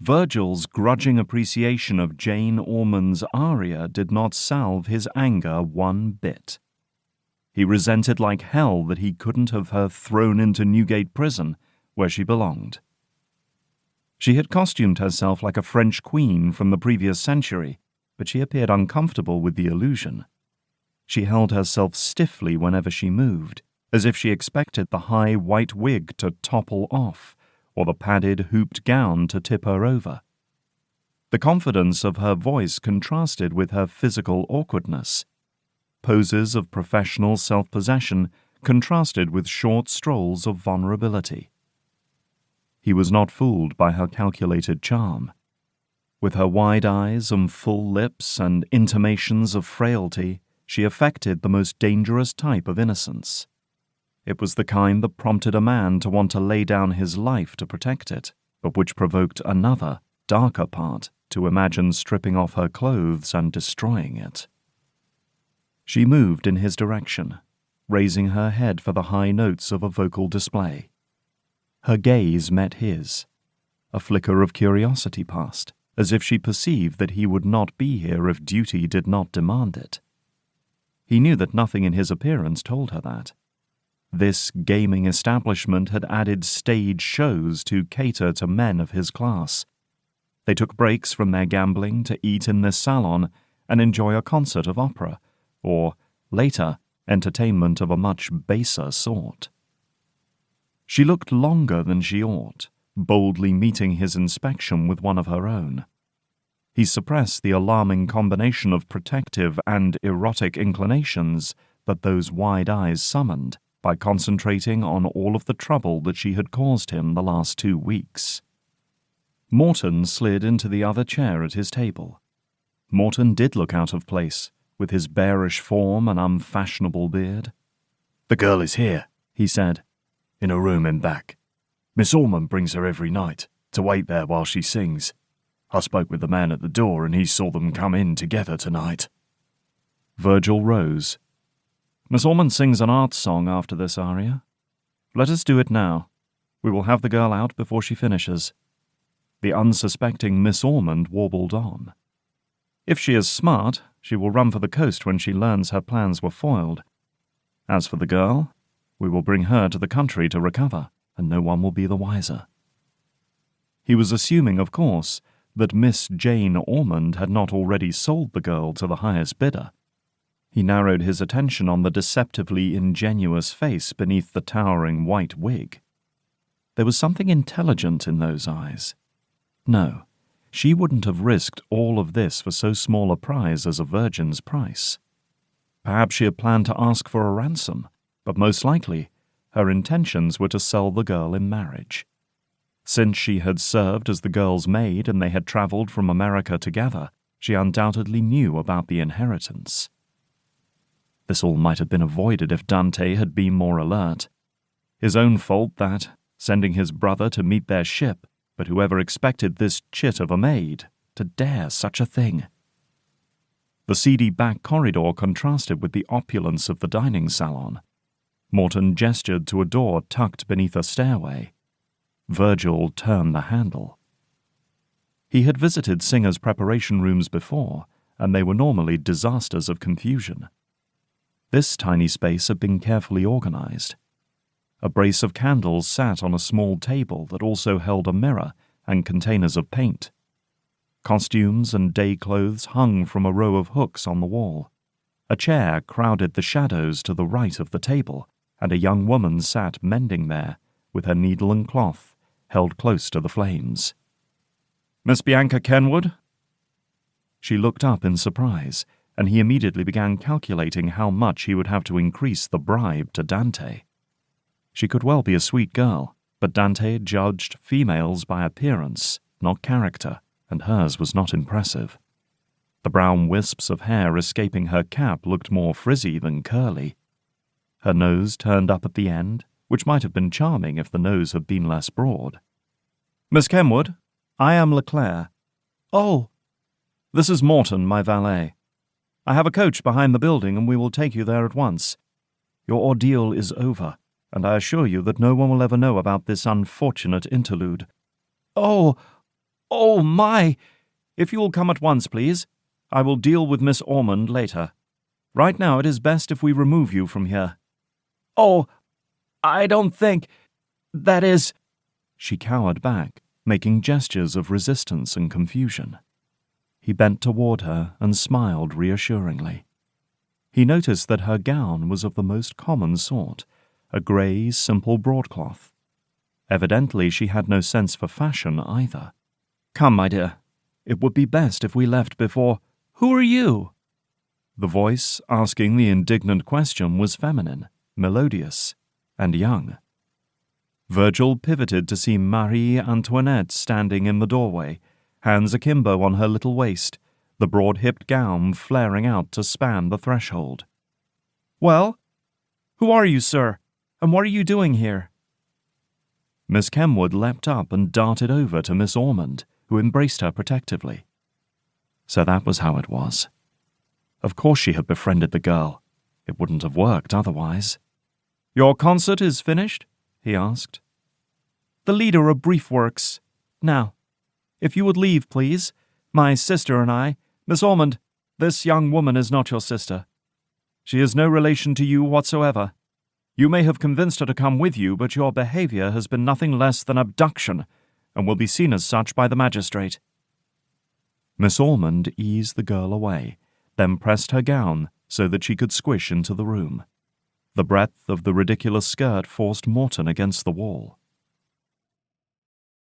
Vergil's grudging appreciation of Jane Ormond's aria did not salve his anger one bit. He resented like hell that he couldn't have her thrown into Newgate Prison, where she belonged. She had costumed herself like a French queen from the previous century, but she appeared uncomfortable with the illusion. She held herself stiffly whenever she moved, as if she expected the high white wig to topple off, or the padded hooped gown to tip her over. The confidence of her voice contrasted with her physical awkwardness. Poses of professional self-possession contrasted with short strolls of vulnerability. He was not fooled by her calculated charm. With her wide eyes and full lips and intimations of frailty, she affected the most dangerous type of innocence. It was the kind that prompted a man to want to lay down his life to protect it, but which provoked another, darker part to imagine stripping off her clothes and destroying it. She moved in his direction, raising her head for the high notes of a vocal display. Her gaze met his. A flicker of curiosity passed, as if she perceived that he would not be here if duty did not demand it. He knew that nothing in his appearance told her that. This gaming establishment had added stage shows to cater to men of his class. They took breaks from their gambling to eat in this salon and enjoy a concert of opera, or, later, entertainment of a much baser sort. She looked longer than she ought, boldly meeting his inspection with one of her own. He suppressed the alarming combination of protective and erotic inclinations that those wide eyes summoned by concentrating on all of the trouble that she had caused him the last 2 weeks. Morton slid into the other chair at his table. Morton did look out of place, with his bearish form and unfashionable beard. "The girl is here," he said, "in a room in back. Miss Ormond brings her every night, to wait there while she sings. I spoke with the man at the door and he saw them come in together tonight." Vergil rose. "Miss Ormond sings an art song after this aria. Let us do it now. We will have the girl out before she finishes." The unsuspecting Miss Ormond warbled on. "If she is smart, she will run for the coast when she learns her plans were foiled. As for the girl, we will bring her to the country to recover, and no one will be the wiser." He was assuming, of course, that Miss Jane Ormond had not already sold the girl to the highest bidder. He narrowed his attention on the deceptively ingenuous face beneath the towering white wig. There was something intelligent in those eyes. No, she wouldn't have risked all of this for so small a prize as a virgin's price. Perhaps she had planned to ask for a ransom, but most likely her intentions were to sell the girl in marriage. Since she had served as the girl's maid and they had traveled from America together, she undoubtedly knew about the inheritance. This all might have been avoided if Dante had been more alert. His own fault that, sending his brother to meet their ship, but whoever expected this chit of a maid to dare such a thing? The seedy back corridor contrasted with the opulence of the dining salon. Morton gestured to a door tucked beneath a stairway. Vergil turned the handle. He had visited singers' preparation rooms before, and they were normally disasters of confusion. This tiny space had been carefully organized. A brace of candles sat on a small table that also held a mirror and containers of paint. Costumes and day clothes hung from a row of hooks on the wall. A chair crowded the shadows to the right of the table, and a young woman sat mending there, with her needle and cloth held close to the flames. "Miss Bianca Kenwood?" She looked up in surprise, and he immediately began calculating how much he would have to increase the bribe to Dante. She could well be a sweet girl, but Dante judged females by appearance, not character, and hers was not impressive. The brown wisps of hair escaping her cap looked more frizzy than curly. Her nose turned up at the end, which might have been charming if the nose had been less broad. "Miss Kenwood, I am Leclerc. Oh! This is Morton, my valet. I have a coach behind the building and we will take you there at once. Your ordeal is over, and I assure you that no one will ever know about this unfortunate interlude." "Oh! Oh, my! If you will come at once, please. I will deal with Miss Ormond later. Right now it is best if we remove you from here. Oh, I don't think... That is... She cowered back, making gestures of resistance and confusion. He bent toward her and smiled reassuringly. He noticed that her gown was of the most common sort, a grey, simple broadcloth. Evidently she had no sense for fashion either. Come, my dear. It would be best if we left before... Who are you? The voice asking the indignant question was feminine, melodious, and young. Vergil pivoted to see Marie Antoinette standing in the doorway, hands akimbo on her little waist, the broad-hipped gown flaring out to span the threshold. Well? Who are you, sir? And what are you doing here? Miss Kenwood leapt up and darted over to Miss Ormond, who embraced her protectively. So that was how it was. Of course she had befriended the girl. It wouldn't have worked otherwise. Your concert is finished? He asked. The leader of Briefworks. Now, if you would leave, please. My sister and I... Miss Ormond, this young woman is not your sister. She is no relation to you whatsoever. You may have convinced her to come with you, but your behavior has been nothing less than abduction, and will be seen as such by the magistrate. Miss Ormond eased the girl away, then pressed her gown so that she could squish into the room. The breadth of the ridiculous skirt forced Morton against the wall.